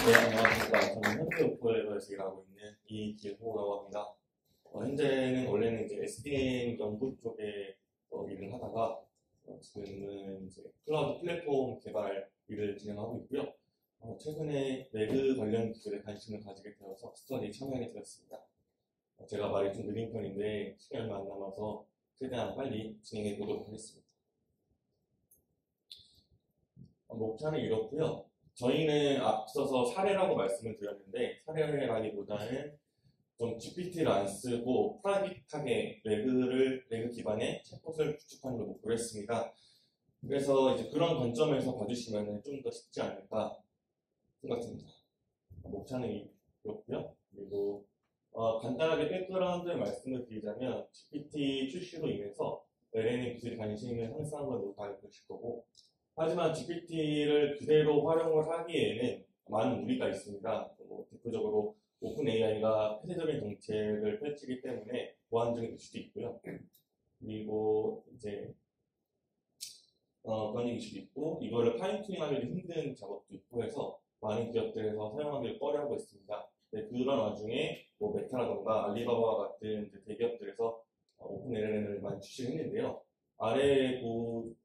네, 안녕하십니까. 저는 현대오퍼에서 일하고 있는 이길호라고 합니다. 현재는 원래는 이제 SDN 연구 쪽에 일을 하다가 지금은 이제 클라우드 플랫폼 개발 일을 진행하고 있고요. 최근에 레그 관련 기술에 관심을 가지게 되어서 스터디에 참여하게 되었습니다. 제가 말이 좀 느린 편인데 시간이 얼마 안 남아서 최대한 빨리 진행해 보도록 하겠습니다. 목차는 이렇고요. 저희는 앞서서 사례라고 말씀을 드렸는데 사례라기보다는 좀 GPT를 안 쓰고 프라이빗하게 레그 기반의 챗봇을 구축하는 걸 목표로 했습니다. 그래서 이제 그런 관점에서 봐주시면 좀 더 쉽지 않을까 생각합니다. 목차는 이렇고요. 그리고 간단하게 백그라운드 말씀을 드리자면 GPT 출시로 인해서 LLM 기술에 관심을 향상한 건 모두 알고 계실 거고, 하지만 GPT를 그대로 활용을 하기에는 많은 무리가 있습니다. 대표적으로 오픈AI가 폐쇄적인 정책을 펼치기 때문에 보안적인 이슈도 있고요. 그리고 이제 그런 이슈도 있고, 이거를 파인튜닝하기 힘든 작업도 있고 해서 많은 기업들에서 사용하기를 꺼려하고 있습니다. 그런 와중에 메타라던가 알리바바 같은 대기업들에서 오픈LLM을 많이 출시했는데요. 아래에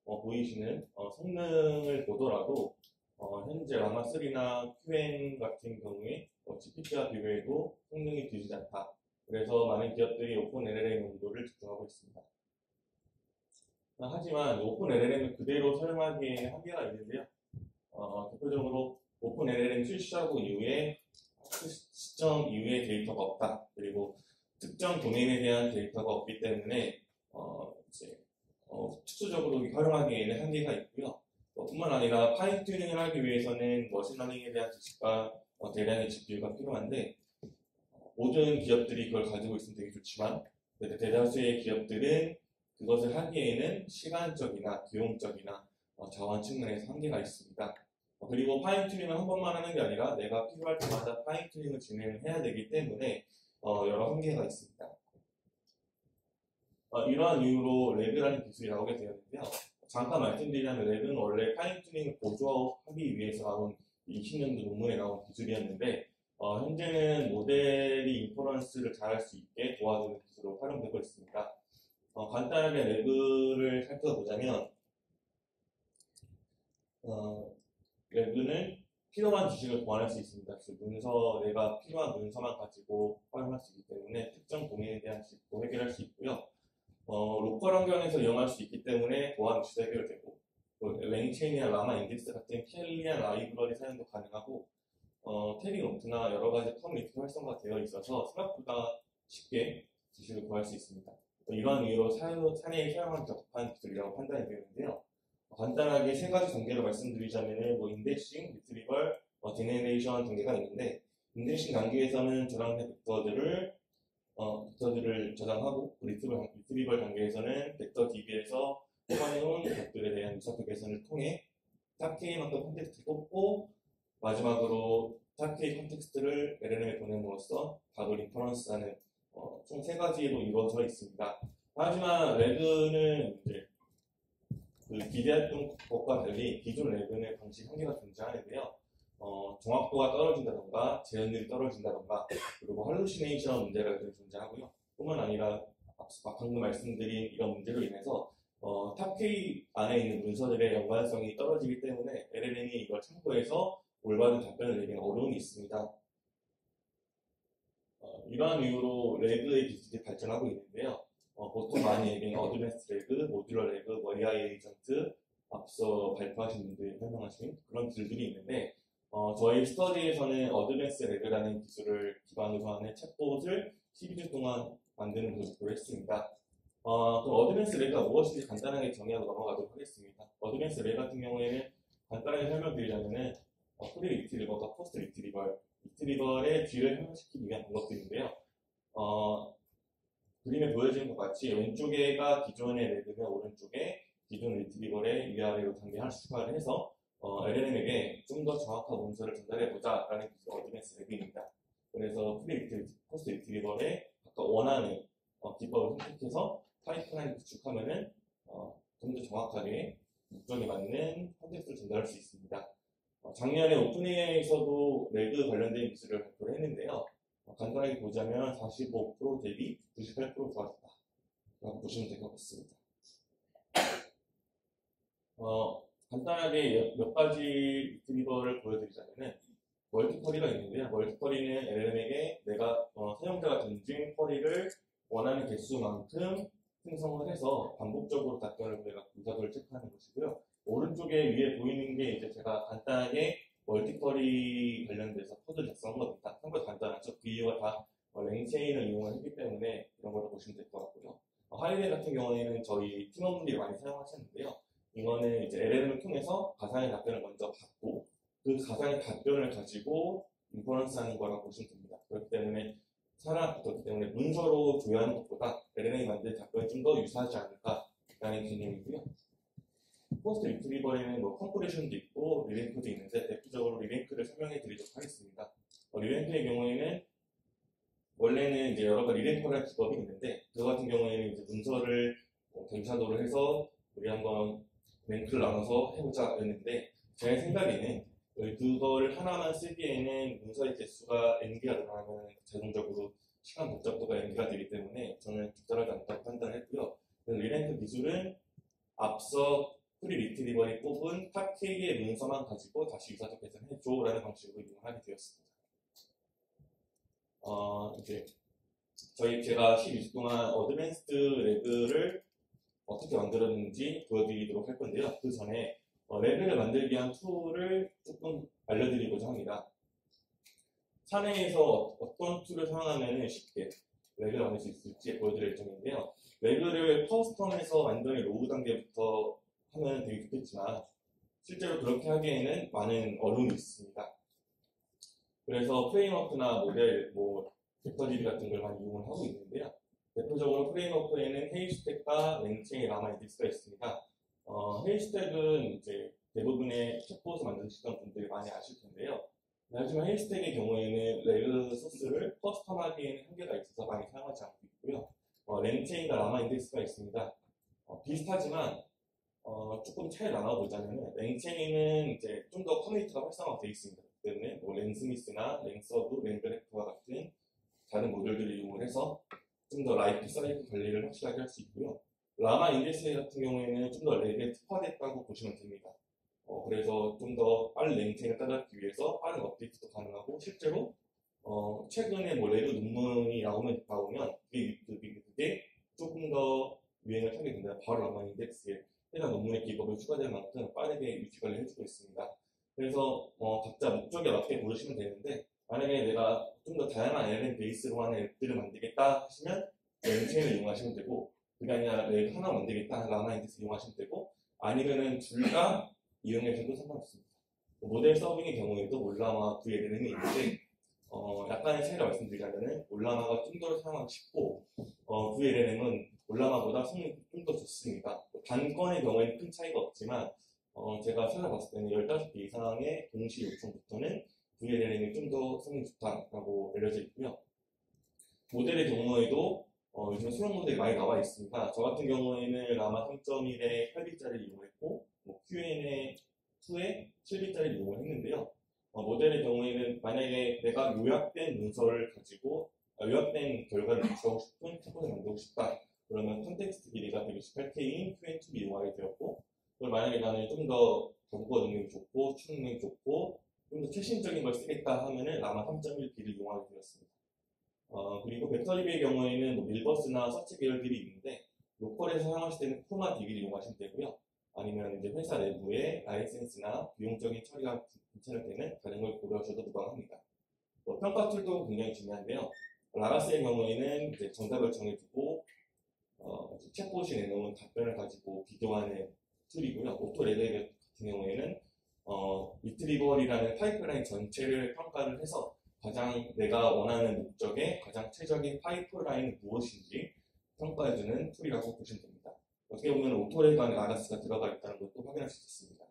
보이시는 성능을 보더라도 현재 라마3나 QN 같은 경우에 GPT와 비교해도 성능이 뒤지지 않다. 그래서 많은 기업들이 오픈LLM 용도를 집중하고 있습니다. 하지만 오픈LLM을 그대로 사용하기에는 한계가 있는데요. 대표적으로 오픈LLM 출시하고 이후에 시점 이후에 데이터가 없다. 그리고 특정 도메인에 대한 데이터가 없기 때문에 특수적으로 활용하기에는 한계가 있고요. 뿐만 아니라 파인튜닝을 하기 위해서는 머신러닝에 대한 지식과 대량의 GPU가 필요한데 모든 기업들이 그걸 가지고 있으면 되게 좋지만 대다수의 기업들은 그것을 하기에는 시간적이나 비용적이나 자원 측면에서 한계가 있습니다. 그리고 파인튜닝을 한 번만 하는 게 아니라 내가 필요할 때마다 파인튜닝을 진행을 해야 되기 때문에 여러 한계가 있습니다. 이러한 이유로 레그라는 기술이 나오게 되었는데요. 잠깐 말씀드리자면 레그는 원래 파인튜닝을 보조하기 위해서 나온 20년도 논문에 나온 기술이었는데 현재는 모델이 인퍼런스를 잘할 수 있게 도와주는 기술로 활용되고 있습니다. 간단하게 레그를 살펴보자면 레그는 필요한 지식을 보완할 수 있습니다. 그래서 내가 필요한 문서만 가지고 활용할 수 있기 때문에 특정 도메인에 대한 지식도 해결할 수 있고요. 로컬 환경에서 이용할 수 있기 때문에 보안 이슈도 해결되고, 랭체인이나 라마 인덱스 같은 편리한 라이브러리 사용도 가능하고, 테리 노트나 여러 가지 커뮤니티 활성화되어 있어서 생각보다 쉽게 지식을 구할 수 있습니다. 이러한 이유로 사내에 사용하기 적합한 기술이라고 판단이 되는데요. 간단하게 세 가지 단계로 말씀드리자면 인덱싱, 리트리벌, 제네레이션 단계가 있는데, 인덱싱 단계에서는 저장된 벡터들을 저장하고, 리트리벌 단계에서는 벡터 DB에서 뽑아내온 것들에 대한 유사표 개선을 통해 탑K만큼 컨텍스트를 뽑고, 마지막으로 탑K 컨텍스트를 LLM에 보냄으로써 답을 인퍼런스하는 총 세 가지로 이루어져 있습니다. 하지만 레그는 이제 기대했던 것과 달리 기존 레그는 방식 한계가 존재하는데요. 정확도가 떨어진다던가 재현율이 떨어진다던가 그리고 할루시네이션 문제가 존재하고요. 뿐만 아니라 방금 말씀드린 이런 문제로 인해서 탑K 안에 있는 문서들의 연관성이 떨어지기 때문에 LLM이 이걸 참고해서 올바른 답변을 내기는 어려움이 있습니다. 이러한 이유로 레그의 기술이 발전하고 있는데요. 보통 많이 얘기하는 어드밴스 레그, 모듈러 레그, AI 에이전트, 앞서 발표하신 분들이 설명하신 그런 기술들이 있는데 저희 스터디에서는 어드밴스 레그라는 기술을 기반으로 하는 챗봇을 12주 동안 만드는 것을 목표로 했습니다. 그럼 어드밴스 레그가 무엇인지 간단하게 정의하고 넘어가도록 하겠습니다. 어드밴스 레그 같은 경우에는 간단하게 설명드리자면은 프리 리트리버과 포스트 리트리버의 뒤를 현황시키기 위한 방법들인데요. 그림에 보여지는 것 같이 왼쪽에가 기존의 레그면 오른쪽에 기존 리트리버의 위아래로 단계 하나씩 추가를 해서 LLM에게 좀 더 정확한 문서를 전달해보자 라는 기술 어드밴스 레그입니다. 그래서 프리 리트리버, 포스트 리트리버에 각각 원하는 기법을 선택해서 파이프라인을 구축하면은 좀 더 정확하게 목적에 맞는 컨텍스트를 전달할 수 있습니다. 작년에 오픈AI에서도 레그 관련된 기술을 발표를 했는데요. 간단하게 보자면 45% 대비 98% 좋아졌다. 라고 보시면 될 것 같습니다. 간단하게 몇 가지 리트리버를 보여드리자면은 멀티쿼리가 있는데요. 멀티쿼리는 LLM에게 내가 사용자가 던진 쿼리를 원하는 개수만큼 생성을 해서 반복적으로 답변을 보내가 의사도를 체크하는 것이고요. 오른쪽에 위에 보이는 게 이제 제가 간단하게 멀티쿼리 관련돼서 코드 작성한 겁니다. 참고로 간단하죠. 그 이유가 다 랭체인을 이용을 했기 때문에 이런 걸로 보시면 될 것 같고요. 하이웨이 같은 경우에는 저희 팀원분들이 많이 사용하시는데요. 이거는 이제 LLM을 통해서 가상의 답변을 먼저 받고 그 가상의 답변을 가지고 인퍼런스 하는 거라고 보시면 됩니다. 그렇기 때문에 문서로 조회하는 것보다 LLM이 만든 답변이 좀 더 유사하지 않을까라는 개념이고요. 포스트 리트리버에는 컴프레션도 있고 리랭크도 있는데 대표적으로 리랭크를 설명해 드리도록 하겠습니다. 리랭크의 경우에는 원래는 이제 여러 가지 리랭커라는 기법이 있는데 그 같은 경우에는 이제 문서를 갱샤도를 해서 우리 한번 랭크를 나눠서 해보자 했는데 제 생각에는 그거를 하나만 쓰기에는 문서의 개수가 N개가 늘어나면 자동적으로 시간 복잡도가 N개가 되기 때문에 저는 적절하지 않다고 판단했고요. 리랭크 기술은 앞서 프리 리트리버에 뽑은 탑 K의 문서만 가지고 다시 유사적 계산해줘 라는 방식으로 이용하게 되었습니다. 이제 제가 12주 동안 어드밴스드 레그를 어떻게 만들었는지 보여드리도록 할 건데요. 그 전에 레그를 만들기 위한 툴을 조금 알려드리고자 합니다. 사내에서 어떤 툴을 사용하면 쉽게 레그를 만들 수 있을지 보여드릴 예정인데요. 레그를 커스텀에서 완전히 로우 단계부터 하면 되게 좋겠지만 실제로 그렇게 하기에는 많은 어려움이 있습니다. 그래서 프레임워크나 모델, 벡터DB 같은 걸 많이 이용을 하고 있는데요. 대표적으로 프레임워크에는 헤이스택과 랭체인 라마 인덱스가 있습니다. 헤이스택은 이제 대부분의 챗봇을 만드시던 분들이 많이 아실 텐데요. 하지만 헤이스택의 경우에는 레그 소스를 커스텀하기에는 한계가 있어서 많이 사용하지 않고 있고요. 랭체인과 라마 인덱스가 있습니다. 비슷하지만 조금 차이 나눠보자면 랭체인은 이제 좀 더 커뮤니티가 활성화되어 있습니다. 때문에 랭스미스나 랭서브, 랭그래프와 같은 다른 모델들을 이용을 해서 좀 더 라이프 사이클 관리를 확실하게 할 수 있고요. 라마 인덱스 같은 경우에는 좀 더 렉에 특화됐다고 보시면 됩니다. 그래서 좀 더 빠른 랭체인을 따라가기 위해서 빠른 업데이트도 가능하고 실제로 최근에 레그 논문이 나오면 그게 조금 더 유행을 타게 된다면 바로 라마 인덱스에 해당 논문의 기법을 추가될 만큼 빠르게 유지 관리를 해주고 있습니다. 그래서 각자 목적에 맞게 고르시면 되는데 만약에 내가 좀 더 다양한 LLM 베이스로 하는 앱들을 만들겠다 하시면 랭체인을 이용하시면 되고 그게 아니라 랩 하나 만들겠다 라마 인덱스 이용하시면 되고 아니면은 둘 다 이용해서도 상관없습니다. 모델 서빙의 경우에도 올라마 VLLM이 있는데 약간의 차이를 말씀드리자면은 올라마가 좀 더 사용하기 쉽고 VLLM은 올라마보다 성능이 좀 더 좋습니다. 단건의 경우에는 큰 차이가 없지만 제가 찾아봤을 때는 15개 이상의 동시 요청부터는 VLLM이 좀 더 성능이 좋다라고 알려져 있고요. 모델의 경우에도 요즘 수능 모델이 많이 나와 있습니다. 저 같은 경우에는 라마 3.1에 8비짜리를 이용했고 Q&A 2에 7비짜리를 이용을 했는데요. 모델의 경우에는 만약에 내가 요약된 문서를 가지고 요약된 결과를 구출하고 싶은 챗봇을 만들고 싶다. 그러면 컨텍스트 길이가 128K인 Q&A2를 이용하게 되었고 그걸 만약에 나는 좀 더 정보 능력이 좋고 추론 능력이 좋고 좀 더 최신적인 걸 쓰겠다 하면은 라마 3.1B를 이용하게 되었습니다. 그리고 벡터DB의 경우에는 밀버스나 서치 계열들이 있는데 로컬에서 사용하실 때는 코마 DB를 이용하시면 되고요. 아니면 이제 회사 내부의 라이센스나 비용적인 처리가 괜찮을 때는 다른 걸 고려하셔도 무방합니다. 평가 툴도 굉장히 중요한데요. 라가스의 경우에는 이제 정답을 정해두고 챗봇이 내놓은 답변을 가지고 비교하는 툴이고요. 오토레벨 같은 경우에는 리트리버리라는 파이프라인 전체를 평가를 해서 가장 내가 원하는 목적에 가장 최적의 파이프라인은 무엇인지 평가해주는 툴이라고 보시면 됩니다. 어떻게 보면 오토레벨 안에 라가스가 들어가 있다는 것도 확인할 수 있습니다.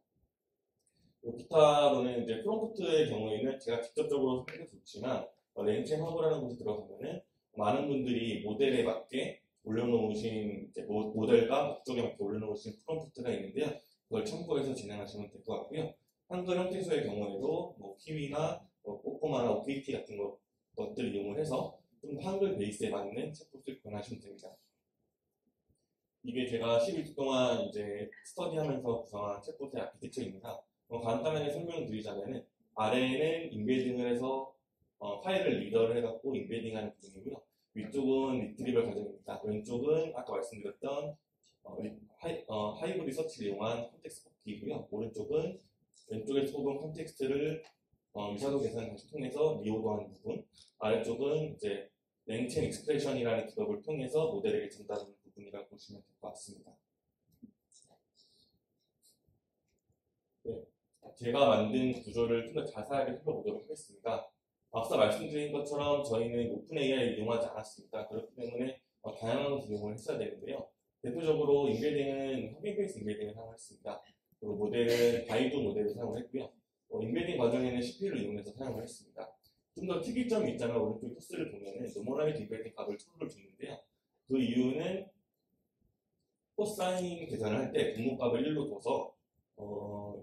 기타로는 이제 프롬프트의 경우에는 제가 직접적으로 설명도 좋지만 렌체 허브라는 곳에 들어가면은 많은 분들이 모델에 맞게 올려놓으신 이제 모델과 목적에 맞게 올려놓으신 프롬프트가 있는데요. 그걸 참고해서 진행하시면 될 것 같고요. 한글 형태소의 경우에도 뭐 키위나 뭐 꼬꼬마나 OKT 같은 것들을 이용을 해서 좀 한글 베이스에 맞는 챗봇을 구현하시면 됩니다. 이게 제가 12주 동안 이제 스터디하면서 구성한 챗봇의 아키텍처입니다. 간단하게 설명드리자면은 아래는 인베딩을 해서 파일을 리더를 해갖고 인베딩하는 부분이고요. 위쪽은 리트리버 과정입니다. 왼쪽은 아까 말씀드렸던 하이브리드 서치를 이용한 컨텍스트 뽑기이고요. 오른쪽은 왼쪽에서 뽑은 컨텍스트를 유사도 계산을 다시 통해서 리오더하는 부분, 아래쪽은 이제 랭첸 익스프레션이라는 기법을 통해서 모델에게 전달하는 부분이라고 보시면 될 것 같습니다. 네, 제가 만든 구조를 좀 더 자세하게 살펴보도록 하겠습니다. 앞서 말씀드린 것처럼 저희는 오픈 AI를 이용하지 않았습니다. 그렇기 때문에 다양한 것을 이용을 했어야 되는데요. 대표적으로 인베딩은 허빙 베이스 인베딩을 사용했습니다. 그리고 모델은 바이도 모델을 사용을 했고요. 인베딩 과정에는 CPU를 이용해서 사용을 했습니다. 좀 더 특이점이 있자면 오른쪽 토스를 보면은 노멀라이즈 인베딩 값을 1000을 줬는데요. 그 이유는 코사인 계산을 할 때 분모값을 1로 둬서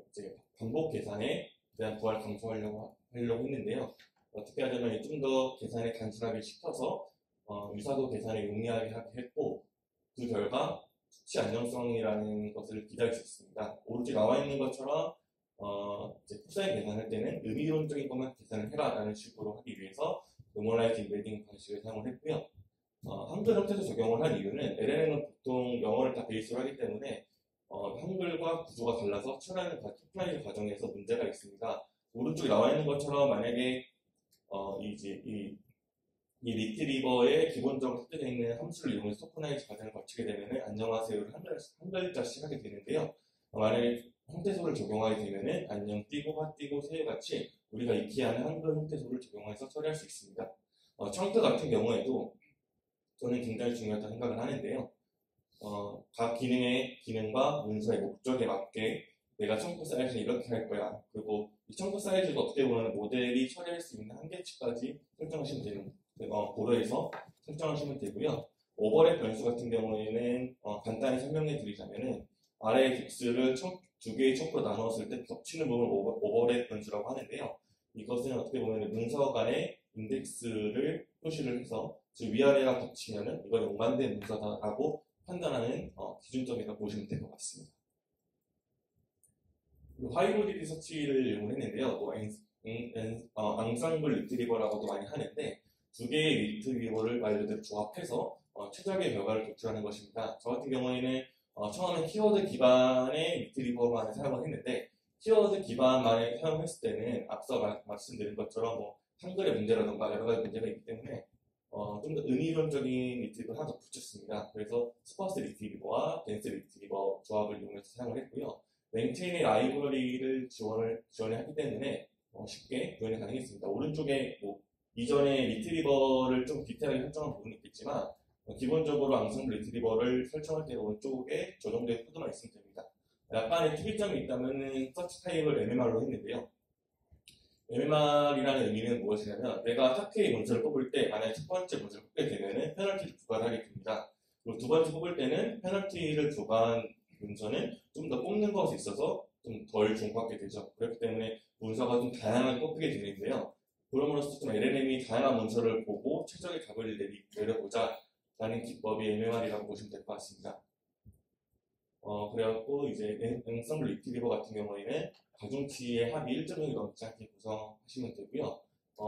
이제 반복 계산에 대한 부하를 감소하려고 했는데요. 어떻게 하자면 좀 더 계산을 단순하게 시켜서 유사도 계산을 용이하게 하게 했고 그 결과 수치 안정성이라는 것을 기대할 수 있습니다. 오른쪽에 나와 있는 것처럼 이제 코사인 계산할 때는 의미론적인 것만 계산을 해라 라는 식으로 하기 위해서 노멀라이즈 인베딩 방식을 사용을 했고요. 한글 형태에서 적용을 한 이유는 LLM은 보통 영어를 다 베이스로 하기 때문에 한글과 구조가 달라서 처리하는 토프라이즈 과정에서 문제가 있습니다. 오른쪽에 나와 있는 것처럼 만약에 이 리트리버에 기본적으로 섞여져 있는 함수를 이용해서 토크나이즈 과정을 거치게 되면 안녕하세요를 한 글자씩 하게 되는데요. 만약에 형태소를 적용하게 되면 안녕 띄고 화 띄고 세요 같이 우리가 익히하는 한글 형태소를 적용해서 처리할 수 있습니다. 청크 같은 경우에도 저는 굉장히 중요하다고 생각을 하는데요. 각 기능의 기능과 문서의 목적에 맞게 내가 청구 사이즈는 이렇게 할 거야. 그리고 이 청구 사이즈가 어떻게 보면 모델이 처리할 수 있는 한계치까지 설정하시면 되는 고려해서 설정하시면 되고요. 오버랩 변수 같은 경우에는 간단히 설명해 드리자면은 아래의 객수를 두 개의 청구로 나누었을 때 겹치는 부분을 오버랩 변수라고 하는데요. 이것은 어떻게 보면 문서 간의 인덱스를 표시를 해서 즉 위아래가 겹치면은 이건 연관된 문서다라고 판단하는 기준점이라고 보시면 될 것 같습니다. 그리고 하이브리드 서치를 이용을 했는데요. 앙상블 리트리버라고도 많이 하는데 두 개의 리트리버를 말 그대로 조합해서 최적의 결과를 도출하는 것입니다. 저 같은 경우에는 처음에 키워드 기반의 리트리버만을 사용을 했는데 키워드 기반만을 사용했을 때는 앞서 말씀드린 것처럼 한글의 문제라든가 여러 가지 문제가 있기 때문에 좀 더 은이론적인 리트리버를 하나 더 붙였습니다. 그래서 스파스 리트리버와 덴스 리트리버 조합을 이용해서 사용을 했고요. 랭체인의 라이브러리를 지원하기 때문에 쉽게 구현이 가능했습니다. 오른쪽에 이전에 리트리버를 좀 디테일하게 설정한 부분이 있겠지만 기본적으로 앙상블 리트리버를 설정할 때 오른쪽에 저 정도의 코드만 있으면 됩니다. 약간의 특이점이 있다면 서치 타입을 MMR로 했는데요. MMR이라는 의미는 무엇이냐면 내가 타크의 문서를 뽑을 때 만약 첫 번째 문서를 뽑게 되면 페널티를 부과하게 됩니다. 그리고 두 번째 뽑을 때는 페널티를 부과한 문서는 좀 더 뽑는 것에 있어서 좀 덜 중받게 되죠. 그렇기 때문에 문서가 좀 다양하게 뽑히게 되는데요. 그럼으로써 좀 LLM이 다양한 문서를 보고 최적의 답을 내려보자 라는 기법이 MMR이라고 보시면 될 것 같습니다. 그래갖고 이제 앵썸블 리트리버 같은 경우에는 가중치의 합이 1.0이 넘지 않게 구성하시면 되고요.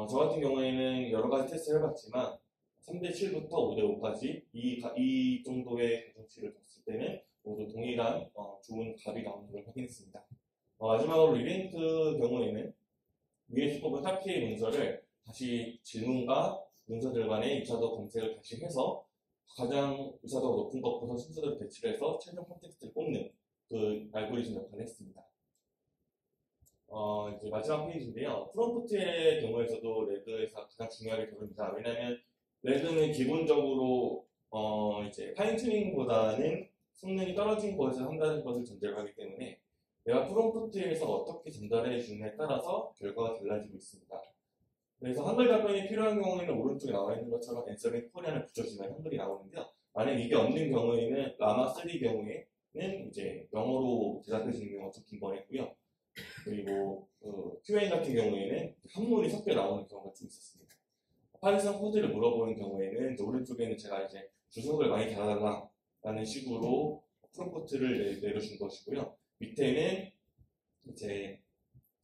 저 같은 경우에는 여러 가지 테스트를 해봤지만 3대7부터 5대5까지 이 정도의 가중치를 뒀을 때는 모두 동일한 좋은 값이 나오는 걸 확인했습니다. 마지막으로 리랭크 경우에는 위에서 뽑은 4K의 문서를 다시 질문과 문서들 간의 유사도 검색을 다시 해서 가장 유사도가 높은 것부터 순서대로 배치를 해서 최종 컨텍스트를 뽑는 그 알고리즘 역할을 했습니다. 이제 마지막 페이지인데요. 프롬프트의 경우에서도 레그에서 가장 중요하게 다룹니다. 왜냐하면 레그는 기본적으로 이제 파인 튜닝보다는 성능이 떨어진 것을 한다는 것을 전제로 하기 때문에 내가 프롬프트에서 어떻게 전달해 주느냐에 따라서 결과가 달라지고 있습니다. 그래서 한글 답변이 필요한 경우에는 오른쪽에 나와 있는 것처럼 앤서링 코리안을 붙여주면 한글이 나오는데요. 만약 이게 없는 경우에는 라마 3 경우에는 이제 영어로 대답해 주는 경우가 좀 빈번했고요. 그리고 Q&A 같은 경우에는 한문이 섞여 나오는 경우가 좀 있었습니다. 파이썬 코드를 물어보는 경우에는 이제 오른쪽에는 제가 이제 주석을 많이 달아달라는 식으로 프롬프트를 내려준 것이고요. 밑에는 이제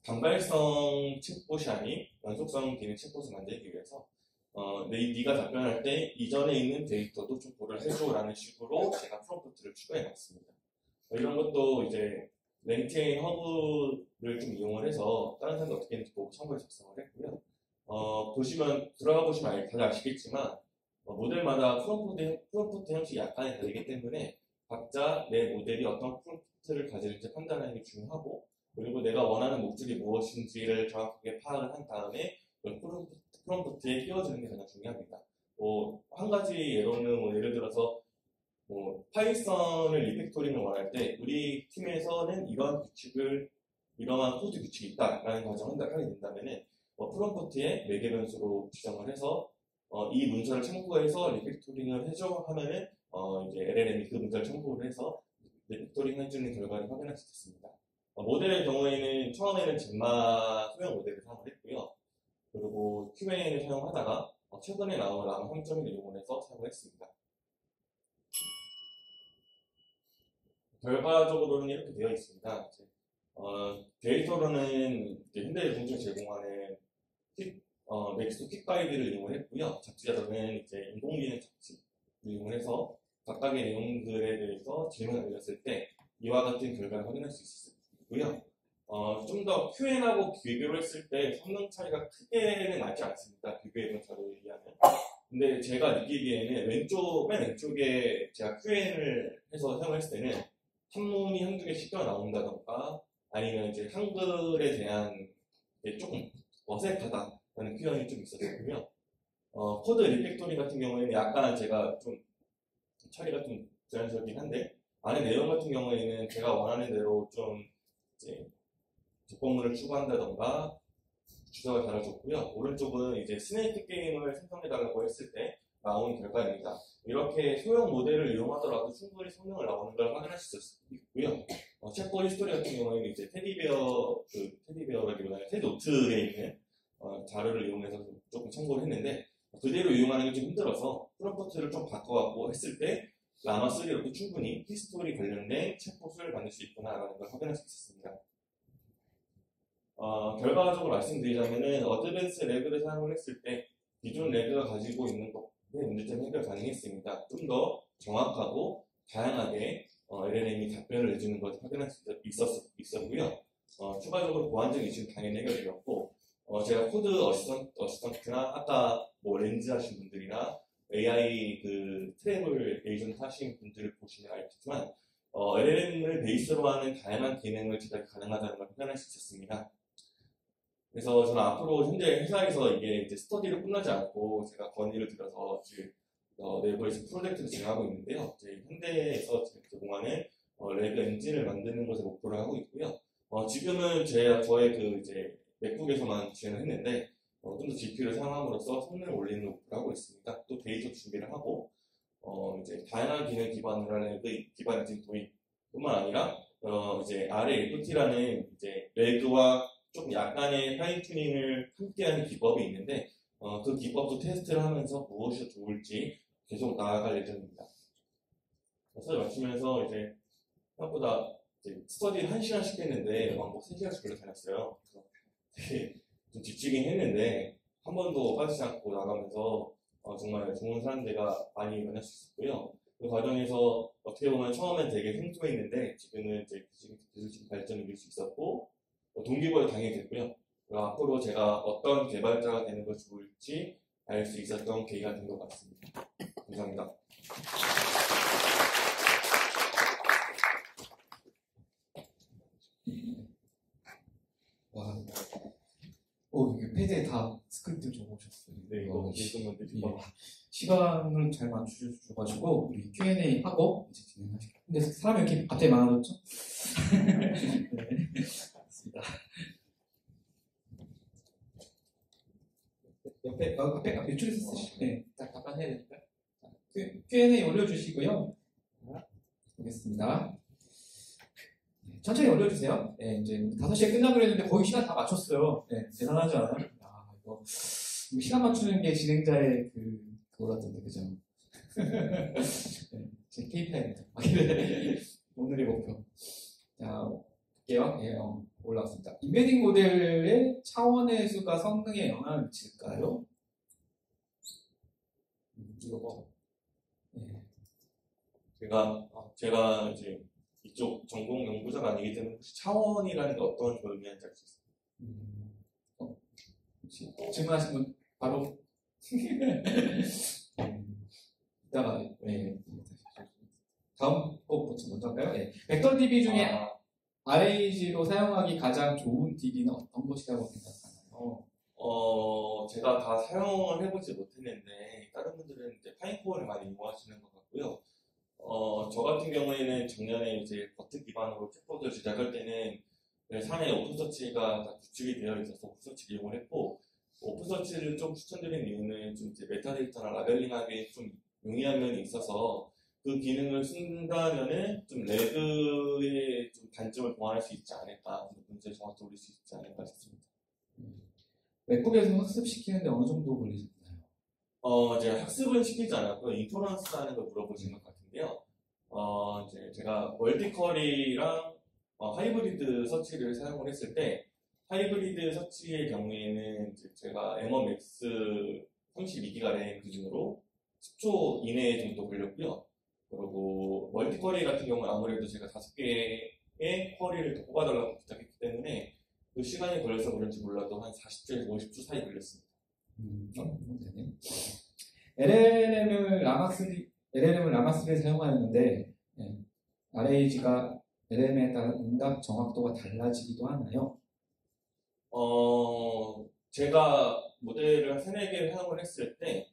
단발성 챗봇이 아닌 연속성 기능 챗봇을 만들기 위해서 네가 답변할 때 이전에 있는 데이터도 좀 고려를 해줘라는 식으로 제가 프롬프트를 추가해놨습니다. 이런 것도 이제 랭체인 허브를 좀 이용을 해서 다른 사람들 어떻게 했는지 보고 참고해 작성을 했고요. 들어가 보시면 다들 아시겠지만 모델마다 프롬프트 형식이 약간의 다르기 때문에 각자 내 모델이 어떤 프롬프트를 가질지 판단하는 게 중요하고, 그리고 내가 원하는 목적이 무엇인지를 정확하게 파악을 한 다음에 프롬프트에 끼워주는 게 가장 중요합니다. 한 가지 예로는 예를 들어서 파이썬을 리팩토링을 원할 때 우리 팀에서는 이러한 코드 규칙이 있다라는 가정을 하게 된다면은 프롬프트에 매개 변수로 지정을 해서 이 문서를 참고해서 리팩토링을 해줘 하면은 이제 LLM이 그 문서를 참고를 해서 리팩토링 해주는 결과를 확인할 수 있습니다. 모델의 경우에는 처음에는 젠마 소형 모델을 사용을 했고요. 그리고 Q&A를 사용하다가 최근에 나온 라마 3.1을 이용해서 사용을 했습니다. 결과적으로는 이렇게 되어 있습니다. 데이터로는 현대자동차가 제공하는 넥스트 퀵 가이드를 이용했고요. 잡지자로는 이제 인공지능 잡지를 이용해서 각각의 내용들에 대해서 질문을 올렸을 때 이와 같은 결과를 확인할 수 있고요. 좀 더 Q&A하고 비교를 했을 때 성능 차이가 크게는 나지 않습니다. 비교해본 자료에 의하면. 근데 제가 느끼기에는 맨 왼쪽에 제가 Q&A를 해서 사용했을 때는 한문이 한두 개씩 껴 나온다던가 아니면 이제 한글에 대한 조금 어색하다라는 표현이 좀 있었고요. 코드 리팩토리 같은 경우에는 약간 제가 좀 처리가 좀 불안스럽긴 한데, 안에 내용 같은 경우에는 제가 원하는 대로 좀 이제 조건물을 추가한다던가 주소가 달아줬고요. 오른쪽은 이제 스네이크 게임을 생성해달라고 했을 때 나온 결과입니다. 이렇게 소형 모델을 이용하더라도 충분히 성능을 나오는 걸 확인할 수 있고요. 챗봇 히스토리 같은 경우에는 이제 테디베어라기보다는 테드노트에 있는 자료를 이용해서 조금 참고를 했는데, 그대로 이용하는 게 좀 힘들어서 프롬프트를 좀 바꿔갖고 했을 때 라마3로도 충분히 히스토리 관련된 챗봇을 만들 수 있구나라는 걸 확인할 수 있었습니다. 결과적으로 말씀드리자면은 어드밴스 레그를 사용을 했을 때 기존 레그가 가지고 있는 것의 문제점 해결 가능했습니다. 좀 더 정확하고 다양하게 LLM이 답변을 내주는 것을 확인할 수 있었고요. 추가적으로 보안적인 이슈는 당연히 해결되었고, 제가 코드 어시스턴트나 아까 렌즈 하신 분들이나 AI 트래블 에이전트 하신 분들을 보시면 알겠지만 LLM을 베이스로 하는 다양한 기능을 제작이 가능하다는 걸 확인할 수 있었습니다. 그래서 저는 앞으로 현재 회사에서 이게 이제 스터디로 끝나지 않고 제가 건의를 드려서 내부에서 프로젝트를 진행하고 있는데요. 이제 현대에서 제공하는 레그 엔진을 만드는 것을 목표로 하고 있고요. 지금은 저의 이제 맥북에서만 지원을 했는데 좀 더 GPU를 사용함으로써 성능을 올리는 목표를 하고 있습니다. 또 데이터 준비를 하고 이제 다양한 기능 기반으로 하는 레그 기반 엔진 도입뿐만 아니라 이제 RLPT라는 이제 레그와 좀 약간의 파인 튜닝을 함께하는 기법이 있는데 그 기법도 테스트를 하면서 무엇이 더 좋을지 계속 나아갈 예정입니다. 수업 마치면서 이제 생각보다 이제 스터디를 1시간씩 했는데 왕복 3시간씩 걸려 다녔어요. 그래서 되게 좀 지치긴 했는데 한 번도 빠지지 않고 나가면서 정말 좋은 사람들과 많이 만날 수 있었고요. 그 과정에서 어떻게 보면 처음엔 되게 생소했는데 지금은 이제 기술적 발전을 이룰 수 있었고 동기부여 당연히 됐고요. 앞으로 제가 어떤 개발자가 되는 것이 좋을지 알 수 있었던 계기가 된 것 같습니다. 감사합니다. 와, 이게 패드에 다 스크립트 적어오셨어요. 네, 이거 읽으면 되죠. 시간을 잘 맞추셔가지고 우리 Q&A 하고 이제 진행하실게요. 근데 사람이 이렇게 갑자기 많아졌죠? 네, 맞습니다. 앞에 이쪽에서 쓰시죠. 네, 딱 답변해야 되니까. Q&A 올려주시고요. 보겠습니다. 네, 천천히 올려주세요. 네, 이제 5시에 끝나기로 했는데 거의 시간 다 맞췄어요. 네, 대단하지 않아요? 아, 이거 시간 맞추는 게 진행자의 그거라던데, 그죠? 네, 제 KPI입니다. 오늘의 목표. 자, 볼게요. 예, 올라왔습니다. 임베딩 모델의 차원의 수가 성능에 영향을 미칠까요? 이거 뭐. 네. 제가 이제 이쪽 전공 연구자가 아니기 때문에 혹시 차원이라는 게 어떤 걸 의미하는지 알 수 있어요? 질문하신 분 바로 이따가 네. 다음 것부터 먼저 할까요? 네. 벡터 DB 중에 RAG로 사용하기 가장 좋은 DB는 어떤 것이라고 생각하나요? 제가 다 사용을 해보지 못했는데 다른 분들은 이제 파인코어를 많이 이용하시는 것 같고요. 저 같은 경우에는 작년에 이제 버트 기반으로 챗봇을 제작할 때는 사내 오픈서치가 다 구축이 되어 있어서 오픈서치를 이용을 했고, 오픈서치를 좀 추천드리는 이유는 좀 이제 메타데이터나 라벨링하기 좀 용이한 면이 있어서 그 기능을 쓴다면은 좀 레그의 좀 단점을 보완할 수 있지 않을까, 문제를 정확히 올릴 수 있지 않을까 싶습니다. 맥북에서 학습시키는데 어느 정도 걸리셨나요? 이제 학습은 시키지 않았고 인퍼런스 하는 걸 물어보신 것 같은데요. 이제 제가 멀티쿼리랑 하이브리드 서치를 사용을 했을 때, 하이브리드 서치의 경우에는 이제 제가 M1 Max 32기가 램 기준으로 10초 이내 정도 걸렸고요. 그리고 멀티쿼리 같은 경우는 아무래도 제가 5개의 쿼리를 더 뽑아달라고 부탁했기 때문에 그 시간이 걸려서 그런지 몰라도 한 40초에서 50초 사이 걸렸습니다. 네네. LLM을 라마3를 사용하는데 RAG가 LLM에 따라 응답 정확도가 달라지기도 하나요? 제가 모델을 3-4개를 사용을 했을 때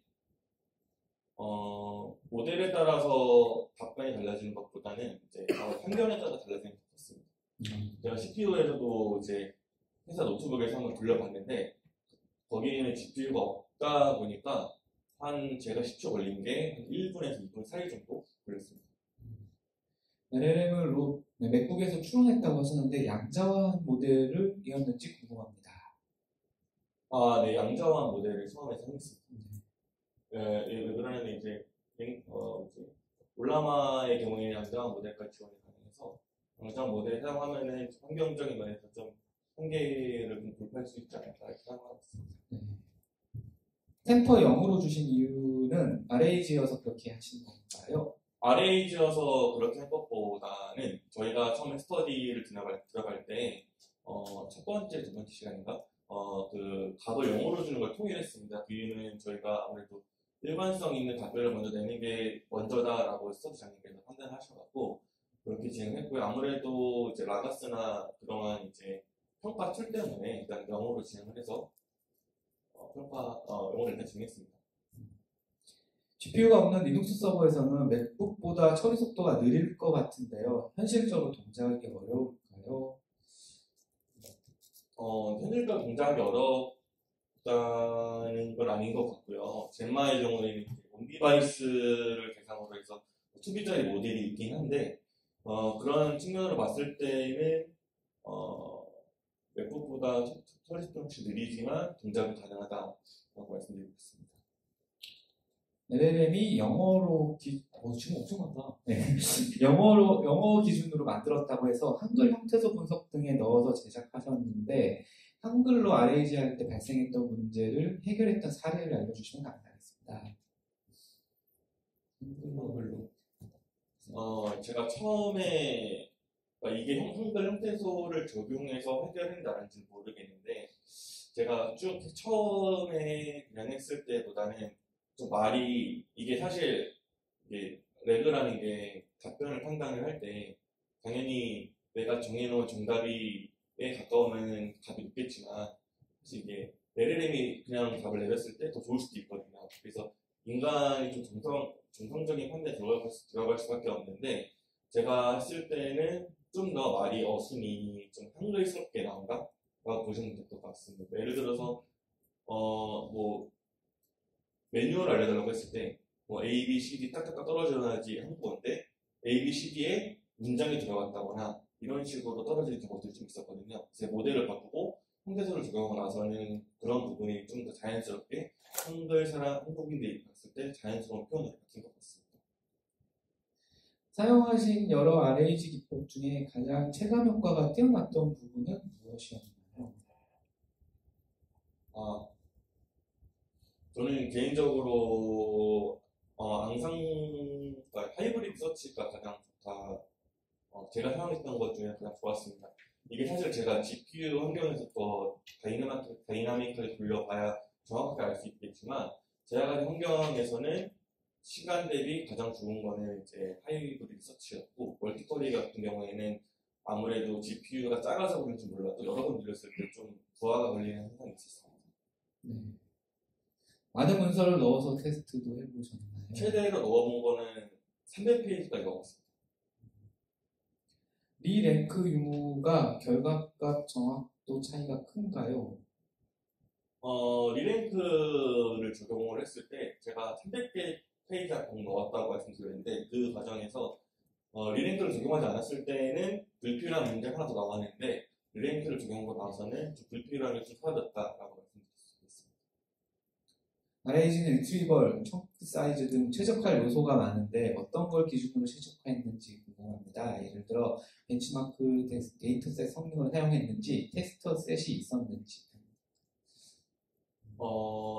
모델에 따라서 답변이 달라지는 것보다는 이제 환경에 따라 달라지는 것 같습니다. 제가 CPU에서도 이제 회사 노트북에서 한번 돌려봤는데 거기에는 GPU가 없다 보니까 제가 10초 걸린 게 한 1분에서 2분 사이 정도 걸렸습니다. LLM을 맥북에서 추론했다고 하셨는데 양자화한 모델을 이었는지 궁금합니다. 네, 양자화한 모델을 처음에 사용했습니다. 왜 그러냐면 이제 올라마의 경우에 양자화한 모델까지 지원이 가능해서 양자화한 모델을 사용하면은 환경적인 면에서 좀 한계를 좀 돌파할 수 있지 않을까 이렇게 생각하고 있습니다. 템퍼 0으로 주신 이유는 RAG여서 그렇게 하신 건가요? RAG여서 그렇게 한 것보다는 저희가 처음에 스터디를 들어갈 때 첫 번째, 두 번째 시간인가 그 값을 0으로 주는 걸 통일했습니다. 그 이유는 저희가 아무래도 일관성 있는 답변을 먼저 내는 게 먼저다라고 스터디장님께서 판단하셔갖고 그렇게 진행했고요. 아무래도 이제 라가스나 그동안 이제 평가 툴 때문에 일단 0으로 진행을 해서 영어를 일단 진행했습니다. GPU가 없는 리눅스 서버에서는 맥북보다 처리 속도가 느릴 것 같은데요. 현실적으로 동작하기 어려울까요? 현실적으로 동작하기 어렵다는 건 아닌 것 같고요. 젠마의 경우에는 온디바이스를 대상으로 해서 2비짜리 모델이 있긴 한데 그런 측면으로 봤을 때는 맥북보다 처리 속도는 혹시 느리지만 동작은 가능하다라고 말씀드리고 있습니다. LLM이 영어로 지금 엄청 많다. 네. 영어 기준으로 만들었다고 해서 한글 형태소 분석 등에 넣어서 제작하셨는데 한글로 RAG 할 때 발생했던 문제를 해결했던 사례를 알려주시면 감사하겠습니다. 한글로. 제가 처음에 이게 한글 형태소를 적용해서 해결했는지는 모르겠는데 제가 쭉 처음에 그냥 했을 때보다는 좀 말이 이게 사실 이게 레그라는 게 답변을 판단을 할 때 당연히 내가 정해놓은 정답에 가까우면 답이 높겠지만 사실 이게 LLM이 그냥 답을 내렸을 때 더 좋을 수도 있거든요. 그래서 인간이 좀 정성적인 판단에 들어갈 수밖에 없는데 제가 했을 때는 좀 더 말이 어순이 좀 한글스럽게 나온다? 라고 보시면 될 것 같습니다. 예를 들어서 뭐 매뉴얼을 알려달라고 했을 때 A, B, C, D 딱딱딱 떨어져야지 한국어인데 A, B, C, D에 문장이 들어갔다거나 이런 식으로 떨어지는 경우들이 좀 있었거든요. 제 모델을 바꾸고 홍대소를 적용하고 나서는 그런 부분이 좀 더 자연스럽게 한글 사람 한국인들이 봤을 때 자연스러운 표현으로 바뀐 것 같습니다. 사용하신 여러 RAG 기법 중에 가장 체감 효과가 뛰어났던 부분은 무엇이었나요? 저는 개인적으로 그러니까 하이브리드 서치가 가장 좋다. 제가 사용했던 것 중에 가장 좋았습니다. 이게 사실 제가 GPU 환경에서 더 다이나믹하게 돌려봐야 정확하게 알 수 있겠지만 제가 가진 환경에서는 시간 대비 가장 좋은 거는 이제 하이브리드 서치였고 멀티쿼리 같은 경우에는 아무래도 GPU가 작아서 그런지 몰라도 여러 번 눌렸을 때 좀 부하가 걸리는 현상이 있었습니다. 네. 많은 문서를 넣어서 테스트도 해보셨나요? 최대로 넣어본 거는 300페이지까지 넣었습니다. 리랭크 유무가 결과값 정확도 차이가 큰가요? 리랭크를 적용을 했을 때 제가 300개 페이지가 꼭 넣었다고 말씀드렸는데 그 과정에서 리랭크를 적용하지 않았을 때는 불필요한 문제가 하나 더 나왔는데 리랭크를 적용하고 나서는 좀 불필요한 게 좀 사라졌다라고 말씀드릴 수 있습니다. RAG는 리트리벌, 청크 사이즈 등 최적화 요소가 많은데 어떤 걸 기준으로 최적화했는지 궁금합니다. 예를 들어 벤치마크 데이터셋 성능을 사용했는지 테스터 셋이 있었는지.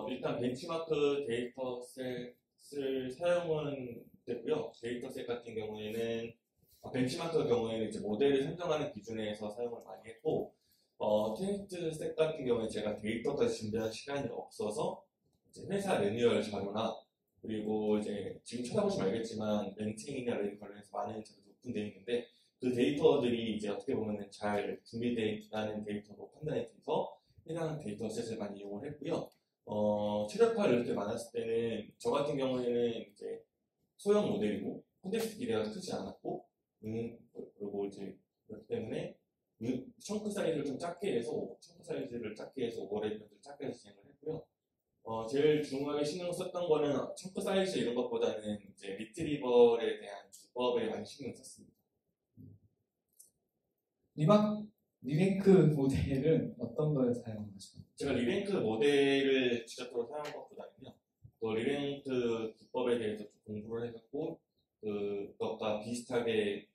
일단 벤치마크 데이터셋을 사용은 됐고요. 데이터셋 같은 경우에는 벤치마크 경우에는 이제 모델을 선정하는 기준에서 사용을 많이 했고 테스트셋 같은 경우에 제가 데이터까지 준비할 시간이 없어서 이제 회사 매뉴얼 자료나 그리고 이제 지금 찾아보시면 알겠지만 멘팅이나 이런 관련해서 많은 자료가 오픈되어 있는데 그 데이터들이 이제 어떻게 보면 잘 준비되어 있다는 데이터로 판단이 돼서 해당 데이터셋을 많이 이용을 했고요. 최적화를 이렇게 많았을 때는 저 같은 경우에는 이제 소형 모델이고 콘텍스트 기대가 크지 않았고 그리고 이제 그렇기 때문에 청크 사이즈를 좀 작게 해서 오버레이드를 작게 해서 진행을 했고요. 제일 중요하게 신경 썼던 거는 청크 사이즈 이런 것보다는 이제 리트리버에 대한 기법에 많이 신경 썼습니다. 리랭크 모델은 어떤 걸 사용하셨나요? 제가 리랭크 모델을 직접적으로 사용한 것보다는요, 리랭크 기법에 대해서 좀 공부를 해갖고 그것과 비슷하게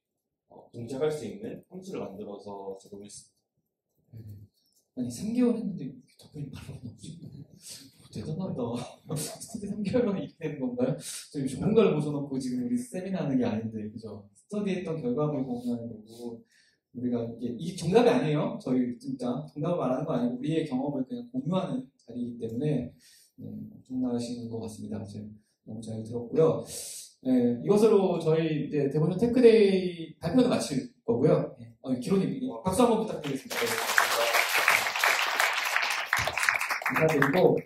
동작할 수 있는 함수를 만들어서 적용했습니다. 아니 3개월 했는데 답변이 바로 나오지. 대단하다. 스터디 3개월만 이렇게 되는 건가요? 저희 전문가를 모셔놓고 지금 우리 세미나 하는 게 아닌데, 그죠? 스터디했던 결과물 공유하는 거고, 우리가 이게 정답이 아니에요. 저희 진짜 정답을 말하는 거 아니고 우리의 경험을 그냥 공유하는 자리이기 때문에 엄청나신 것 같습니다. 너무 잘 들었고요. 네, 이것으로 저희 이제 데모션 테크데이 발표는 마칠 거고요. 기로님 박수 한번 부탁드리겠습니다. 감사드리고